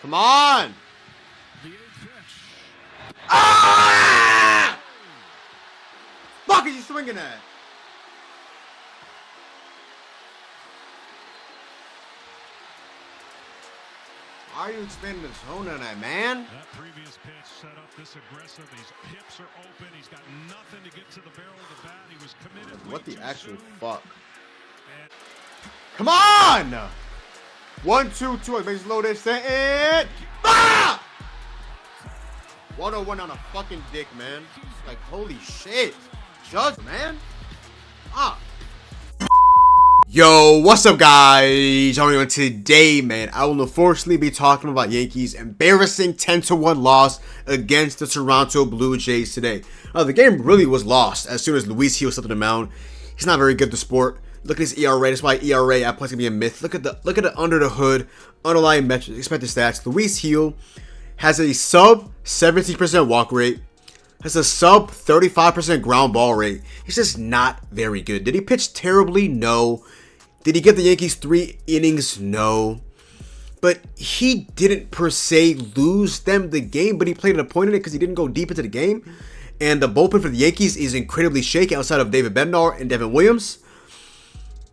Come on! Ah! Fuck is you swinging at? Why are you expanding the tone on that, man? That previous pitch set up this aggressive. His hips are open. He's got nothing to get to the barrel of the bat. He was committed. What the actual fuck? And come on! 1-2-2. Base loaded. Set it. Ah! 101 on a fucking dick, man. Like, holy shit. Judge, man. Ah. Yo, what's up, guys? How are you doing today, man? I will unfortunately be talking about Yankees' embarrassing 10-1 loss against the Toronto Blue Jays today. The game really was lost as soon as Luis Gil stepped on the mound. He's not very good at the sport. Look at his ERA. That's why ERA at points can be a myth. Look at the under the hood, underlying metrics, expected stats. Luis Gil has a sub 17% walk rate, has a sub 35% ground ball rate. He's just not very good. Did he pitch terribly? No. Did he give the Yankees 3 innings? No. But he didn't per se lose them the game, but he played an opponent because he didn't go deep into the game. And the bullpen for the Yankees is incredibly shaky outside of David Bednar and Devin Williams.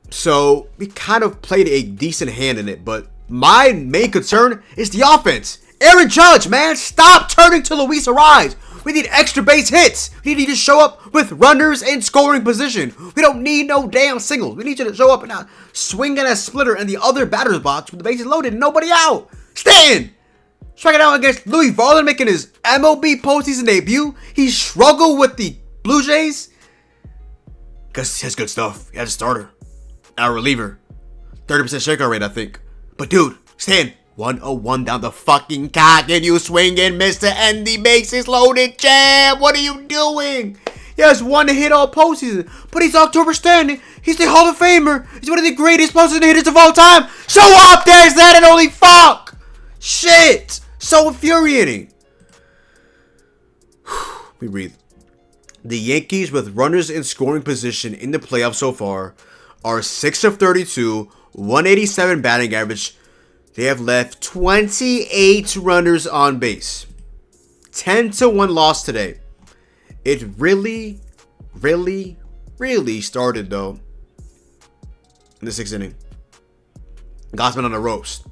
So we kind of played a decent hand in it, but my main concern is the offense. Aaron Judge, man, stop turning to Luis Ariz. We need extra base hits. We need you to show up with runners in scoring position. We don't need no damn singles. We need you to show up and not swing at a splitter in the other batter's box with the bases loaded and nobody out. Stand! Striking out against Louis Varland making his MLB postseason debut. He struggled with the Blue Jays because he has good stuff. He has a starter. Our reliever. 30% strikeout rate, I think. But dude, Stan, 101 down the fucking cock and you swing and miss the end the bases loaded jab. What are you doing? He has one hit all postseason, but he's October standing. He's the Hall of Famer. He's one of the greatest postseason hitters of all time. Show up, there's that and holy fuck. Shit. So infuriating. We breathe. The Yankees with runners in scoring position in the playoffs so far are 6 of 32, 187 batting average. They have left 28 runners on base. 10-1 loss today. It really started though in the 6th inning. Gossman on the ropes.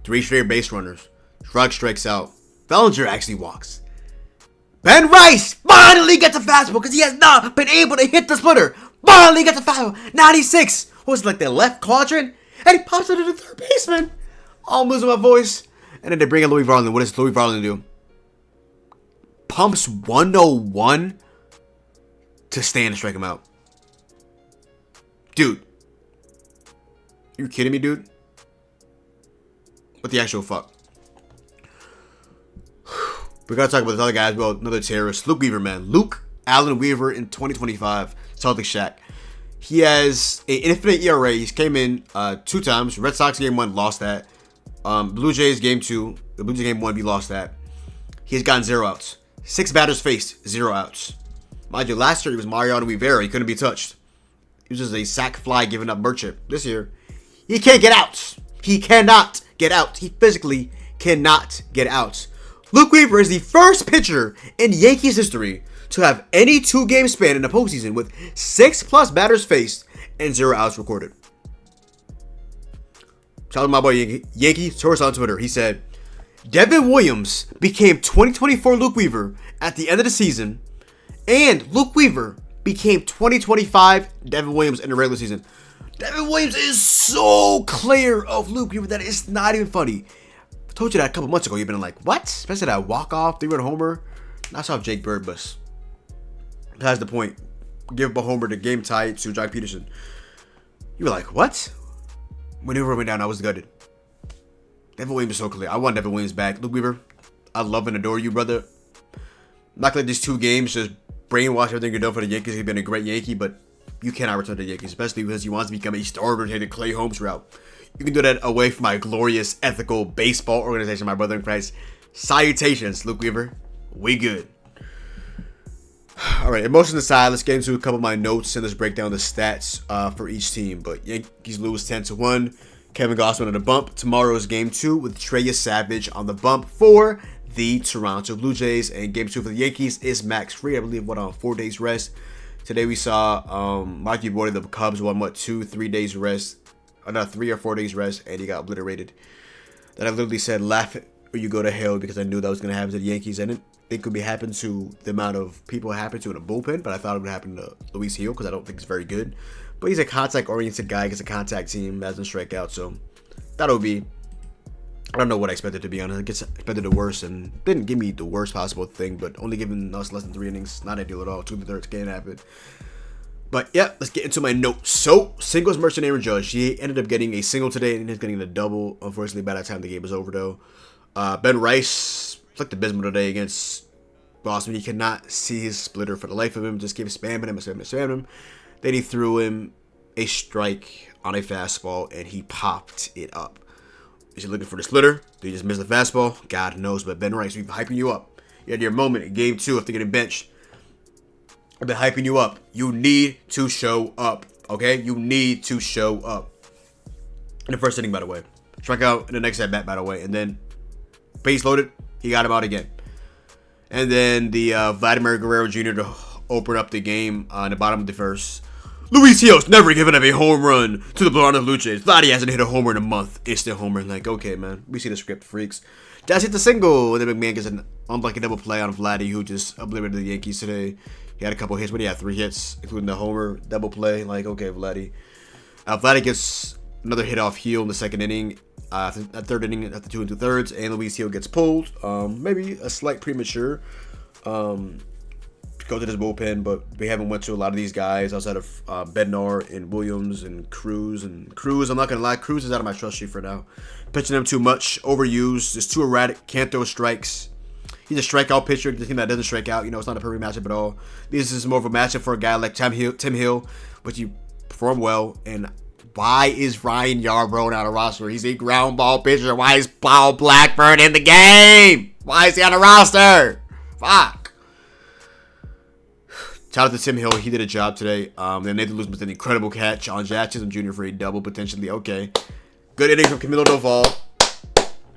3 straight base runners. Shrug strikes out. Bellinger actually walks. Ben Rice finally gets a fastball because he has not been able to hit the splitter. Finally gets a fastball. 96. What was it, like the left quadrant? And he pops it to the third baseman. I'm losing my voice. And then they bring in Louis Varland. What does Louis Varland do? Pumps 101 to stand and strike him out. Dude. You kidding me, dude? What the actual fuck? We gotta talk about this other guy as well. Another terrorist. Luke Weaver, man. Luke Allen Weaver in 2025. Celtics Shack. He has an infinite ERA. He came in 2 times. Red Sox game 1, lost that. Blue Jays game 2. The Blue Jays game 1, we lost that. He's gotten 0 outs. 6 batters faced, 0 outs. Mind you, last year he was Mariano Rivera. He couldn't be touched. He was just a sack fly giving up merchant. This year, he can't get outs. He cannot get out. He physically cannot get out. Luke Weaver is the first pitcher in Yankees history to have any 2-game span in the postseason with 6+ batters faced and 0 outs recorded. Shout out to my boy Yankee Source on Twitter. He said, Devin Williams became 2024 Luke Weaver at the end of the season, and Luke Weaver became 2025 Devin Williams in the regular season. Devin Williams is so clear of Luke Weaver that it's not even funny. I told you that a couple months ago. You've been like, what? Especially that walk-off 3-run homer. That's off Jake Bird, but that's the point. Give up a homer to game tie to Jock Peterson. You were like, what? When Weaver went down, I was gutted. Devin Williams is so clear. I want Devin Williams back. Luke Weaver, I love and adore you, brother. I'm not gonna let these 2 games just brainwash everything you're done for the Yankees. He's been a great Yankee, but you cannot return to the Yankees, especially because he wants to become a starter and hit a Clay Holmes route. You can do that away from my glorious, ethical baseball organization, my brother in Christ. Salutations, Luke Weaver. We good. All right, emotions aside, let's get into a couple of my notes and let's break down the stats for each team. But Yankees lose 10-1. Kevin Gausman on the bump. Tomorrow's game 2 with Trey Savage on the bump for the Toronto Blue Jays. And game 2 for the Yankees is Max Fried. I believe on 4 days rest. Today we saw Mikey Boyd, the Cubs won 2-3 days rest. Not 3 or 4 days rest, and he got obliterated. Then I literally said, laugh it or you go to hell, because I knew that was going to happen to the Yankees. And it could be happen to the amount of people it happened to in a bullpen, but I thought it would happen to Luis Gil because I don't think he's very good. But he's a contact-oriented guy against a contact team, doesn't strike out, so that'll be, I don't know what I expected, to be honest. I expected the worst, and didn't give me the worst possible thing, but only giving us less than 3 innings, not ideal at all. 2 3 can happen. But yeah, let's get into my notes. So, singles merchant Aaron Judge. He ended up getting a single today, and he's getting a double. Unfortunately, by that time the game was over, though. Ben Rice flicked abysmal today against Boston. He could not see his splitter for the life of him. Just kept spamming him. Then he threw him a strike on a fastball, and he popped it up. Is he looking for the splitter? Did he just miss the fastball? God knows. But Ben Rice, we've been hyping you up. You had your moment in game 2 after getting benched. I've been hyping you up. You need to show up. Okay? You need to show up. In the first inning, by the way. Struck out in the next at-bat, by the way. And then, base loaded, he got him out again. And then the Vladimir Guerrero Jr. to open up the game in the bottom of the first. Luis Gil's never given up a home run to the Toronto Blue Jays. Vladdy hasn't hit a homer in a month. Instant homer. Like, okay, man. We see the script, freaks. Jazz hit the single. And then McMahon gets an unlucky double play on Vladdy, who just obliterated the Yankees today. He had a couple hits, but he had 3 hits, including the homer double play. Like, okay, Vladdy. Vladdy gets another hit off Gil in the second inning. That third inning after 2 2/3, and Luis Gil gets pulled. Maybe a slight premature. Go to this bullpen, but we haven't went to a lot of these guys outside of Bednar and Williams and Cruz. And Cruz, I'm not going to lie, Cruz is out of my trust sheet for now. Pitching him too much, overused, just too erratic, can't throw strikes. He's a strikeout pitcher, the team that doesn't strike out. You know, it's not a perfect matchup at all. This is more of a matchup for a guy like Tim Hill, which he performed well. And why is Ryan Yarbrough on a roster? He's a ground ball pitcher. Why is Paul Blackburn in the game? Why is he on the roster? Fuck. Shout out to Tim Hill. He did a job today. Then Nathan Lewis with an incredible catch on Jack Chisholm Jr. for a double, potentially. Okay. Good inning from Camilo Doval.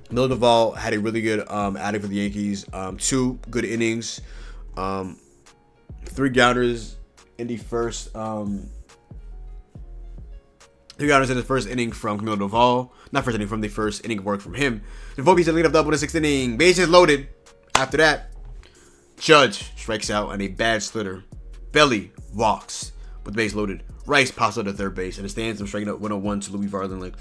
Camilo Doval had a really good outing for the Yankees. 2 good innings. 3 grounders in the first. 3 grounders in the first inning from Camilo Doval. Not first inning, from the first inning of work from him. Volpe's a lead-up double in the 6th inning. Bases loaded. After that, Judge strikes out on a bad slitter. Belly walks with base loaded. Rice pops out to third base, and it stands him striking out 101 to Louis Varlin. Like,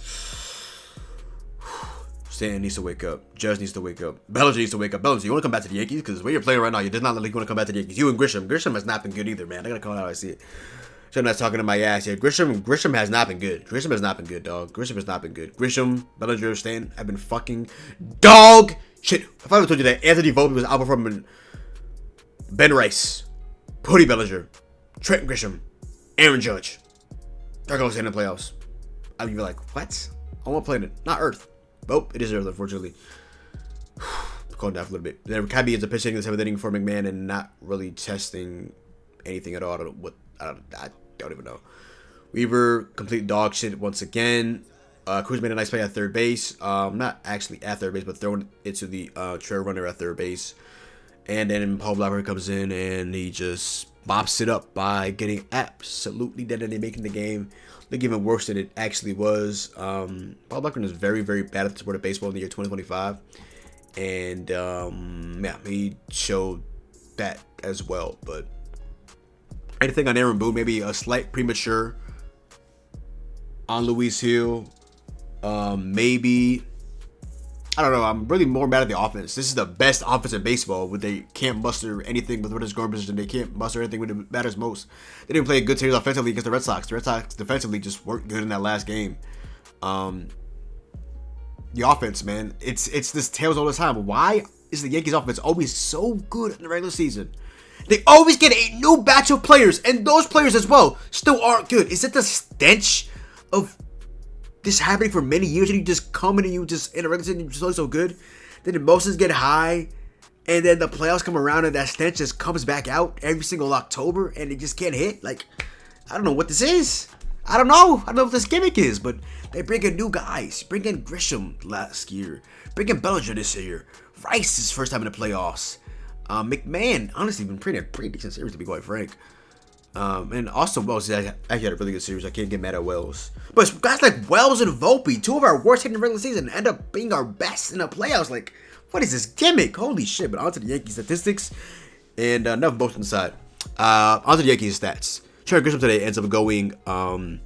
Stanton needs to wake up. Judge needs to wake up. Bellinger needs to wake up. Bellinger, you want to come back to the Yankees? Because the way you're playing right now, you did not look like you want to come back to the Yankees. You and Grisham. Grisham has not been good either, man. I got to call it how I see it. So I'm not talking to my ass here. Grisham has not been good. Grisham has not been good, dog. Grisham has not been good. Grisham, Bellinger, Stanton have been fucking dog shit. If I ever told you that Anthony Volpe was outperforming Ben Rice, Cody Bellinger, Trent Grisham, Aaron Judge, they're going to stay in the playoffs, I'd be like, what? I want to play in it. Not Earth. Oh, it is Earth, unfortunately. Calling down for a little bit. Then Cabby ends up pitching the 7th inning for McMahon and not really testing anything at all. I don't even know. Weaver, complete dog shit once again. Cruz made a nice play at third base. Not actually at third base, but throwing it to the trail runner at third base. And then Paul Blackburn comes in and he just mops it up by getting absolutely dead and making the game look even worse than it actually was. Paul Blackburn is very, very bad at the sport of baseball in the year 2025. And, yeah, he showed that as well. But anything on Aaron Boone, maybe a slight premature on Luis Gil. Maybe, I don't know. I'm really more mad at the offense. This is the best offense in baseball, where they can't muster anything with runners scoring position. They can't muster anything when it matters most. They didn't play a good series offensively against the Red Sox. The Red Sox defensively just weren't good in that last game. The offense, man, it's this tails all the time. Why is the Yankees offense always so good in the regular season? They always get a new batch of players, and those players as well still aren't good. Is it the stench of this happening for many years, and you just come in and you just in a regular season you just look so good? Then the emotions get high, and then the playoffs come around and that stench just comes back out every single October, and it just can't hit. Like, I don't know what this is. I don't know. I don't know what this gimmick is, but they bring in new guys. Bring in Grisham last year. Bring in Bellinger this year. Rice is first time in the playoffs. McMahon, honestly, been pretty decent series to be quite frank. And also Wells actually had a really good series. I can't get mad at Wells. But guys like Wells and Volpe, two of our worst hitting in the regular season, end up being our best in the playoffs. Like, what is this gimmick? Holy shit. But on to the Yankees statistics. And enough both on the side. On to the Yankees stats. Trent Grisham today ends up going 0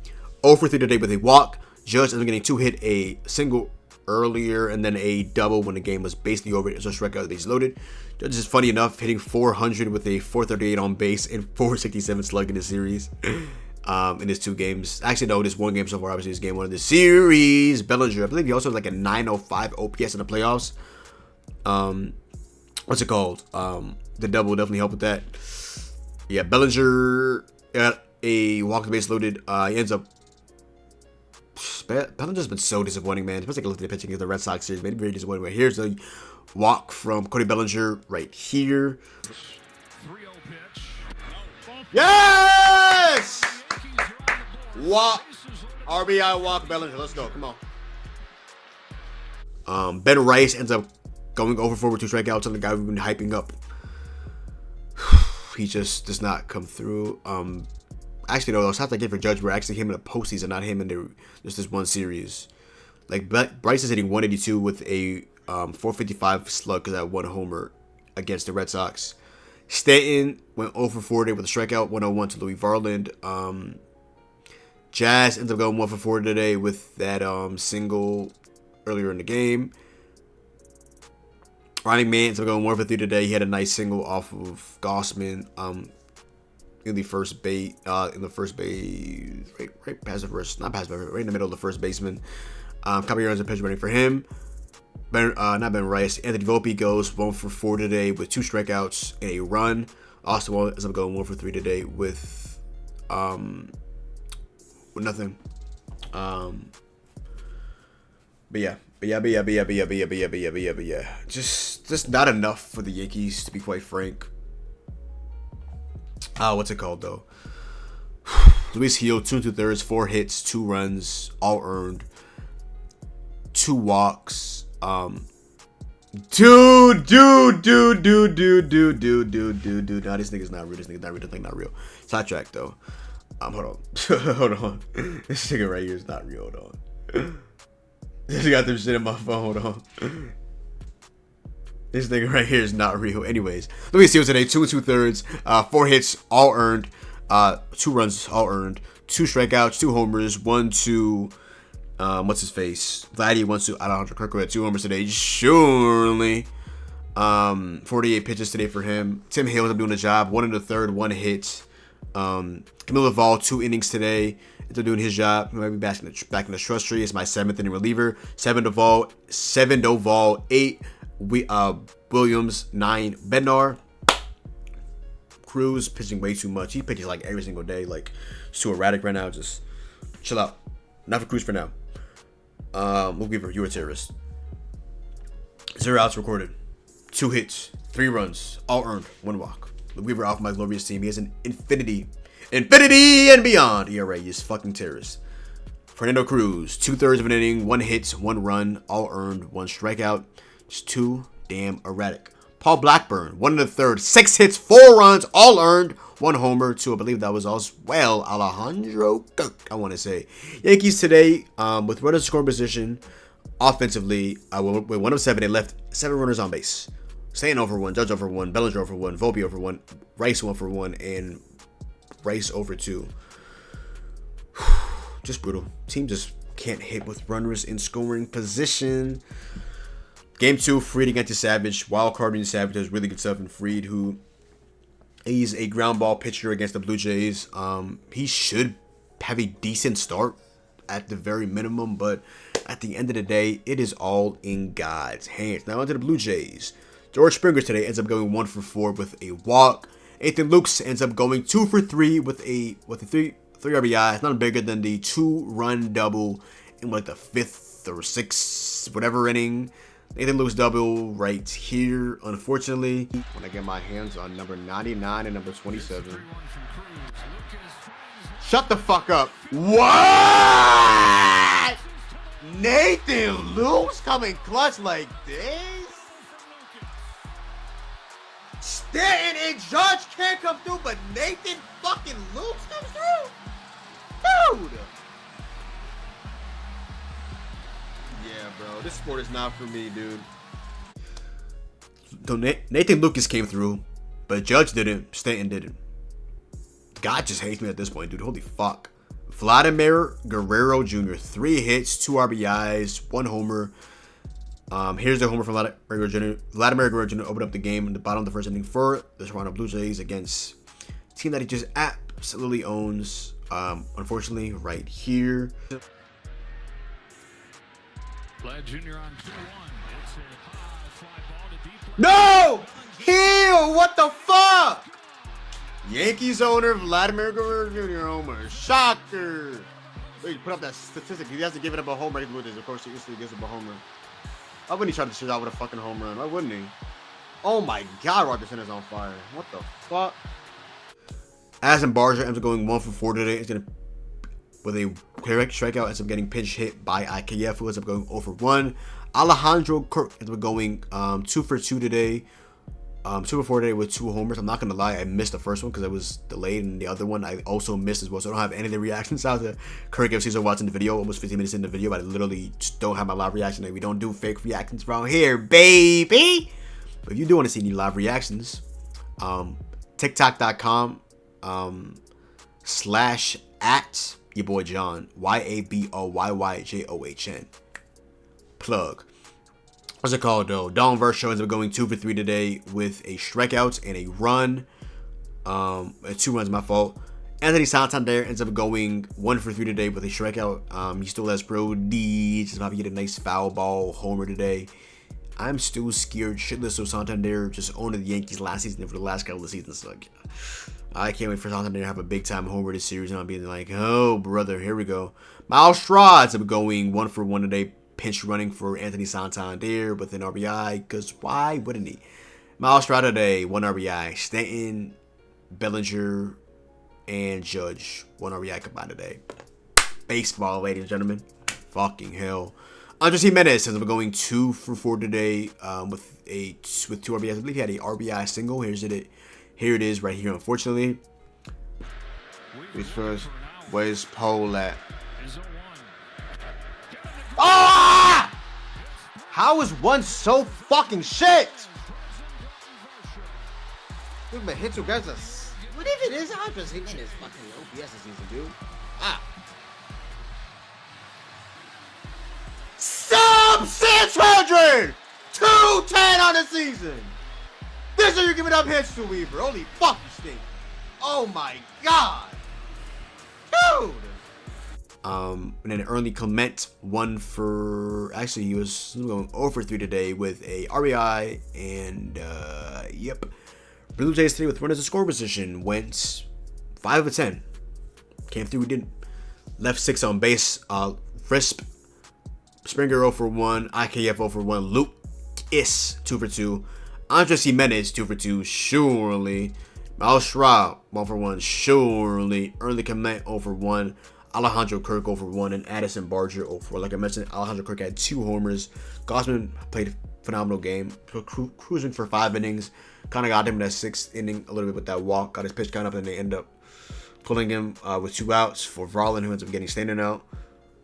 for 3 today with a walk. Judge ends up getting 2 hit, a single earlier, and then a double when the game was basically over. It's a strikeout that he's loaded. Judge is funny enough hitting 400 with a 438 on base and 467 slug in the series. In his 2 games. Actually, no, this 1 game so far. Obviously, this game 1 of the series. Bellinger, I believe he also has like a 905 OPS in the playoffs. What's it called? The double will definitely help with that. Yeah, Bellinger got a walk to base loaded. He ends up. Bellinger's been so disappointing, man. Especially looking at the pitching of the Red Sox series, man. Very disappointing. Right, here's a walk from Cody Bellinger right here. 3-0 pitch. Yes! Walk. RBI walk Bellinger. Let's go. Come on. Ben Rice ends up going over 4 with 2 strikeouts on the guy we've been hyping up. He just does not come through. Actually, no, those have to get for Judge were actually him in the postseason, not him in just this one series. Like, Bryce is hitting 182 with a 455 slug because that 1 homer against the Red Sox. Stanton went 0 for 4 today with a strikeout, 101 to Louis Varland. Jazz ends up going 1 for 4 today with that single earlier in the game. Ronnie Man ends up going 1 for 3 today. He had a nice single off of Gossman in the first base, right past the first, not past, but right in the middle of the first baseman. Couple yards of pitch running for him. Not Ben Rice. Anthony Volpe goes 1 for 4 today with 2 strikeouts and a run. Austin Wall ends up going 1 for 3 today with nothing. But yeah. Just not enough for the Yankees, to be quite frank. What's it called though? Luis Gil, 2 2/3, 4 hits, 2 runs, all earned, 2 walks. Dude. Nah, this nigga's not real. This thing not real. Sidetrack though. Hold on. This nigga right here is not real. Hold on. Just got them shit in my phone. Hold on. This nigga right here is not real. Anyways, let me see what today. 2 2/3, 4 hits, all earned, 2 runs, all earned, 2 strikeouts, 2 homers, 1 to what's his face? Vladdy 1 to Alejandro Kirk had 2 homers today. Surely. 48 pitches today for him. Tim Hale ends up doing the job. 1 in the 3rd, 1 hit. Camilo Laval 2 innings today. Ends up doing his job. Maybe back in the trust tree. It's my 7th inning reliever. 7 Doval, 8 Williams, 9 Bednar. Cruz pitching way too much. He pitches like every single day. Like, it's too erratic right now. Just chill out. Not for Cruz for now. Weaver, you're a terrorist. 0 outs recorded. 2 hits. 3 runs. All earned. 1 walk. Weaver off my glorious team. He has an infinity and beyond ERA. He's fucking terrorist. Fernando Cruz, 2/3 of an inning, 1 hit, 1 run, all earned, 1 strikeout. Just too damn erratic. Paul Blackburn, 1 1/3, 6 hits, 4 runs, all earned, 1 homer, 2. I believe that was as well Alejandro Kirk, I want to say. Yankees today, with runners in scoring position, offensively, with 1 of 7, they left 7 runners on base. Stanton over 1, Judge over 1, Bellinger over 1, Volpe over 1, Rice 1 for 1, and Rice over 2. Just brutal. Team just can't hit with runners in scoring position. Game 2, Fried against Savage. Wild card in Savage does really good stuff in Fried, who he's a ground ball pitcher against the Blue Jays. He should have a decent start at the very minimum, but at the end of the day, it is all in God's hands. Now onto the Blue Jays. George Springer today ends up going 1 for 4 with a walk. Ethan Lukes ends up going 2 for 3 with a 3 RBI. It's not bigger than the 2-run double in like the 5th or 6th, whatever inning. Nathan Lukes double right here. Unfortunately, when I get my hands on number 99 and number 27. Shut the fuck up. What? Nathan Luke's coming clutch like this? Stanton and Judge can't come through, but Nathan fucking Luke's comes through? Dude! Yeah, bro. This sport is not for me, dude. So Nathan Lucas came through, but Judge didn't. Stanton didn't. God just hates me at this point, dude. Holy fuck. Vladimir Guerrero Jr. 3 hits, 2 RBIs, 1 homer. Here's the homer from Vladimir Guerrero Jr. Vladimir Guerrero Jr. opened up the game in the bottom of the first inning for the Toronto Blue Jays against a team that he just absolutely owns. Unfortunately, right here. Vlad Jr. on 2-1. It's a high fly ball to deep. No! Heel! What the fuck? Yankees owner Vladimir Guerrero Jr. homer. Shocker! Wait, put up that statistic. He has to give it up a home run. Of course, he instantly gives up a home run. Why wouldn't he try to shit out with a fucking home run? Why wouldn't he? Oh my god, Rogerson is on fire. What the fuck? Addison Barger ends up going 1 for 4 today. It's gonna, with a correct strikeout, ends up getting pinch hit by IKF, who ends up going 0 for 1. Alejandro Kirk ends up going 2 for 2 today. 2 for 4 today with 2 homers. I'm not gonna lie, I missed the first one because I was delayed, and the other one I also missed as well. So I don't have any of the reactions out to Kirk if he's watching the video, almost 15 minutes in the video, but I literally just don't have my live reaction. Like, we don't do fake reactions around here, baby. But if you do want to see any live reactions, TikTok.com /@ your boy John, YABOYYJOHN. Plug. What's it called though? Don Vershow ends up going 2 for 3 today with a strikeout and a run. 2 runs, my fault. Anthony Santander ends up going 1 for 3 today with a strikeout. He still has Brody. Just probably get a nice foul ball homer today. I'm still scared shitless of Santander just owning the Yankees last season and for the last couple of seasons. So I can't wait for Santander to have a big time homer this series, and I'll be like, oh brother, here we go. Miles Straw ends up going 1 for 1 today. Pinch running for Anthony Santander with an RBI, because why wouldn't he? Miles Straw today, 1 RBI. Stanton, Bellinger, and Judge, 1 RBI combined today. Baseball, ladies and gentlemen. Fucking hell. Andres Jimenez ends up going 2 for 4 today with 2 RBIs. I believe he had a RBI single. Here it is right here, unfortunately. Who's first? Where's Pole at? Ah! How is one so fucking shit? Look at my hits against us. What if it is Andres Jimenez fucking OPS this season, dude? Ah. Sub 600! 210 on the season! This is how you're giving up hits to Weaver. Holy fuck, you stink. Oh my god. Dude! And then Ernie Clement, 1 for... Actually, he was going 0 for 3 today with a RBI. And, yep. Blue Jays today with runners in score position went 5 of 10. Came through, we didn't. Left 6 on base. Frisp, Springer 0 for 1. IKF 0 for 1. Luke is 2 for 2. Andres Jimenez 2 for 2. Surely. Miles Straw 1 for 1. Surely. Ernie Clement 0 for 1. Alejandro Kirk 0 for 1, and Addison Barger 0 for 4. Like I mentioned, Alejandro Kirk had 2 homers. Gossman played a phenomenal game, cruising for 5 innings. Kind of got him in that 6th inning a little bit with that walk. Got his pitch count up, and they end up pulling him with 2 outs for Verlander, who ends up getting standing out.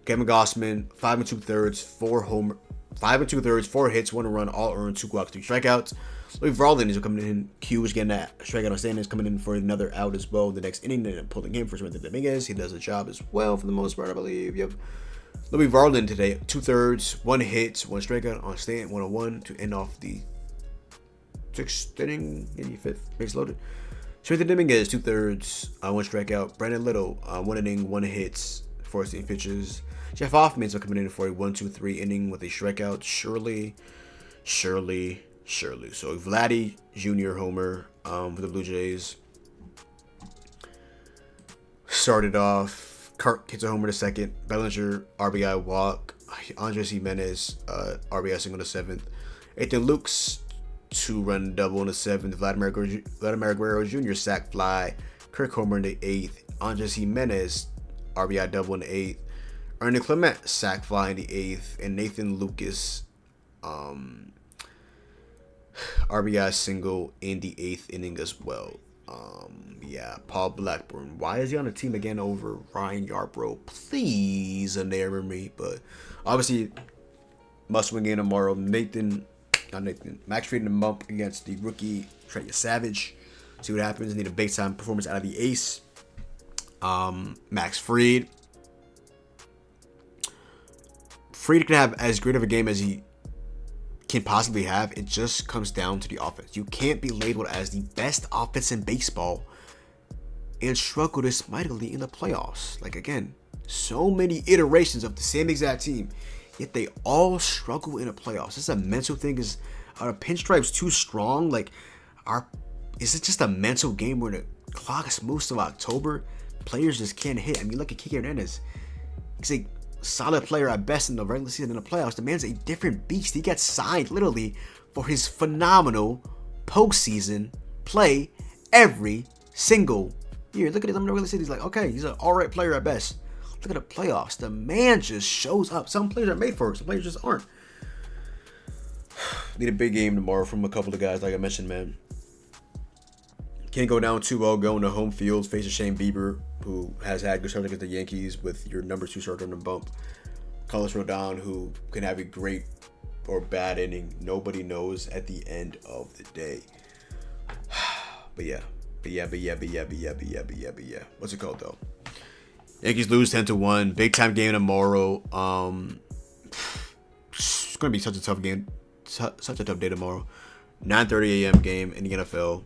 Kevin Gossman, 5 2/3, 4 hits, 1 run, all earned, 2 walks, 3 strikeouts. Louis Verlander is coming in. Q is getting that strikeout on Stanton, is coming in for another out as well. The next inning, and pulling him for Smith Dominguez. He does a job as well for the most part, I believe. Yep. Louis Verlander today, 2/3, 1 hit, 1 strikeout on Stanton, 101 to end off the 6th inning, 85th, base loaded. Smith Dominguez, 2/3, 1 strikeout. Brandon Little, 1 inning, 1 hit, 14 pitches. Jeff Hoffman's coming in for a 1-2-3 inning with a strikeout. Surely. So Vladdy Jr. homer for the Blue Jays. Started off. Kirk hits a homer to 2nd. Bellinger RBI walk. Andres Jimenez RBI single to 7th. Nathan Luke's 2-run double in the 7th. Vladimir Guerrero Jr. sac fly. Kirk homer in the 8th. Andres Jimenez, RBI double in the 8th. Ernie Clement, sac fly in the 8th. And Nathan Lucas, RBI single in the 8th inning as well. Yeah, Paul Blackburn. Why is he on the team again over Ryan Yarbrough? Please enamor me. But obviously, must-win game tomorrow. Max Fried in the bump against the rookie Trent Savage. See what happens. Need a big-time performance out of the ace. Max Fried. Fried can have as great of a game as he can possibly have. It just comes down to the offense. You can't be labeled as the best offense in baseball and struggle this mightily in the playoffs. Like, again, so many iterations of the same exact team, yet they all struggle in the playoffs. It's a mental thing. Is our pinstripes too strong? Like, is it just a mental game where the clock is moves to October? Players just can't hit. I mean, look at Kike Hernandez. He's a solid player at best in the regular season. In the playoffs, the man's a different beast. He got signed literally for his phenomenal postseason play every single year. Look at him in the regular season. He's like, okay, he's an all right player at best. Look at the playoffs. The man just shows up. Some players are made for it. Some players just aren't. Need a big game tomorrow from a couple of guys, like I mentioned, man. Can't go down 2-0 going to home field, facing Shane Bieber, who has had good starts against the Yankees with your number 2 starter on the bump. Carlos Rodon, who can have a great or bad inning. Nobody knows at the end of the day. But yeah. What's it called, though? Yankees lose 10-1. Big time game tomorrow. It's going to be such a tough game. Such a tough day tomorrow. 9:30 a.m. game in the NFL.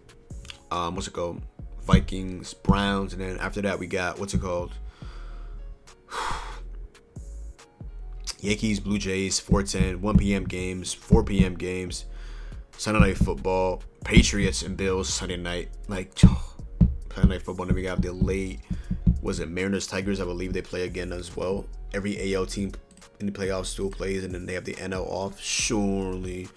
What's it called? Vikings, Browns, and then after that we got Yankees, Blue Jays, 4:10, 1 p.m. games, 4 p.m. games, Sunday Night Football, Patriots and Bills Sunday night. Sunday Night Football. Then we got the late, Mariners, Tigers? I believe they play again as well. Every AL team in the playoffs still plays, and then they have the NL off. Surely.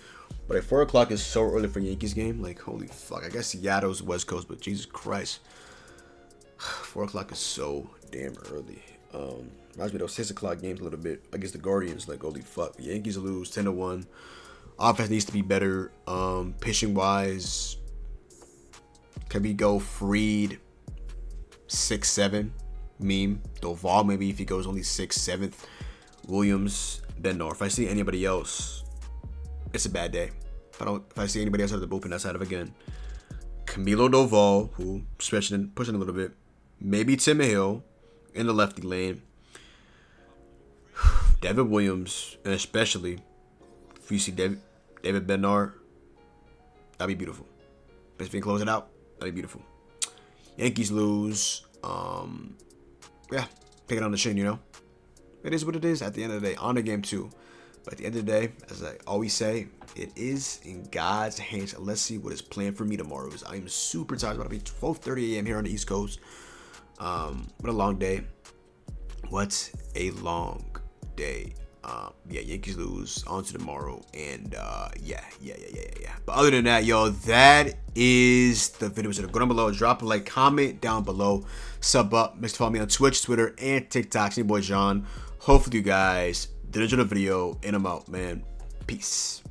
But at 4 o'clock is so early for Yankees game. Like, holy fuck. I guess Seattle's West Coast, but Jesus Christ. 4 o'clock is so damn early. Reminds me of those 6 o'clock games a little bit against the Guardians. Like, holy fuck. The Yankees lose 10-1. Offense needs to be better. Pitching wise, can we go Fried 6-7? Meme. Doval maybe if he goes only 6th, 7th. Williams, then no. If I see anybody else, it's a bad day. If I see anybody else out of the bullpen outside of, again, Camilo Doval, who pushing a little bit. Maybe Tim Hill in the lefty lane. David Williams, and especially if you see David Bednar, that'd be beautiful. If we can close it out, that'd be beautiful. Yankees lose. Yeah, take it on the chin, you know. It is what it is at the end of the day. On the game too. But at the end of the day, as I always say, it is in God's hands. Let's see what is planned for me tomorrow. I am super tired. It's about to be 12:30 a.m. here on the East Coast. What a long day. What a long day. Yeah, Yankees lose. On to tomorrow. And yeah. But other than that, yo, that is the video. So go down below, drop a like, comment down below, sub up. Make sure to follow me on Twitch, Twitter, and TikTok. It's your boy John. Hopefully you guys did enjoy the video, and I'm out, man. Peace.